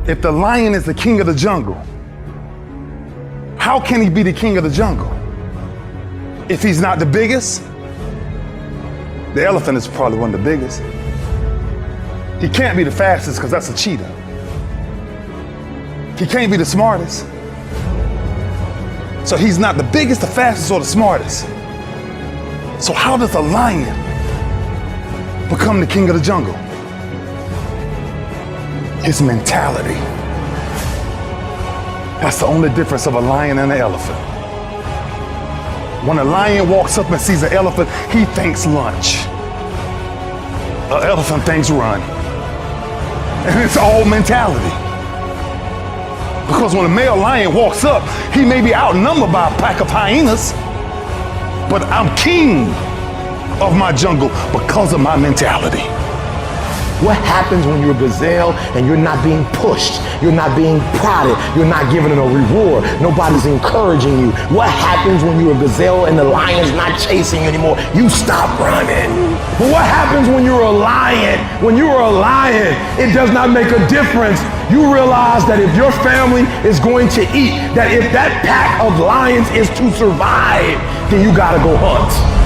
If the lion is the king of the jungle, how can he be the king of the jungle? If he's not the biggest, the elephant is probably one of the biggest. He can't be the fastest because that's a cheetah. He can't be the smartest. So he's not the biggest, the fastest, or the smartest. So how does a lion become the king of the jungle? His mentality. That's the only difference of a lion and an elephant. When a lion walks up and sees an elephant, he thinks lunch. An elephant thinks run. And it's all mentality. Because when a male lion walks up, he may be outnumbered by a pack of hyenas, but I'm king of my jungle because of my mentality. What happens when you're a gazelle and you're not being pushed, you're not being prodded, you're not given a reward, nobody's encouraging you? What happens when you're a gazelle and the lion's not chasing you anymore? You stop running. But what happens when you're a lion? When you are a lion, it does not make a difference. You realize that if your family is going to eat, that if that pack of lions is to survive, then you gotta go hunt.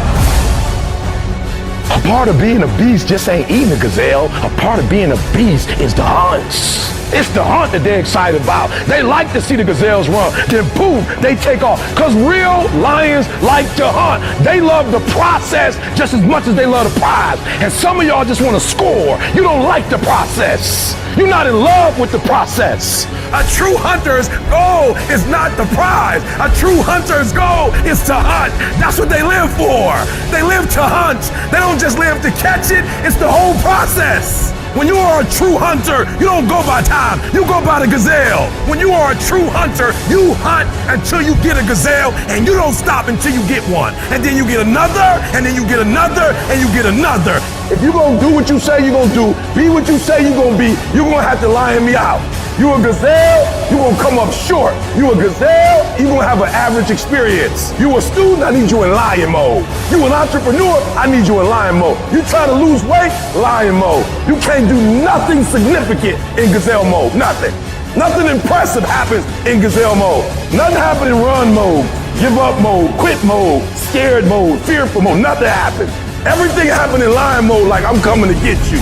A part of being a beast just ain't eating a gazelle. A part of being a beast is the hunts. It's the hunt that they're excited about. They like to see the gazelles run. Then boom, they take off. Because real lions like to hunt. They love the process just as much as they love the prize. And some of y'all just want to score. You don't like the process. You're not in love with the process. A true hunter's goal is not the prize. A true hunter's goal is to hunt. That's what they live for. They live to hunt. They don't just live to catch it. It's the whole process. When you are a true hunter, you don't go by time, you go by the gazelle. When you are a true hunter, you hunt until you get a gazelle, and you don't stop until you get one. And then you get another, and then you get another, and you get another. If you're gonna do what you say you're gonna do, be what you say you're gonna be, you're gonna have to lion me out. You a gazelle, you gonna come up short. You a gazelle, you gonna have an average experience. You a student, I need you in lion mode. You an entrepreneur, I need you in lion mode. You trying to lose weight, lion mode. You can't do nothing significant in gazelle mode, nothing. Nothing impressive happens in gazelle mode. Nothing happens in run mode, give up mode, quit mode, scared mode, fearful mode, nothing happens. Everything happens in lion mode like I'm coming to get you.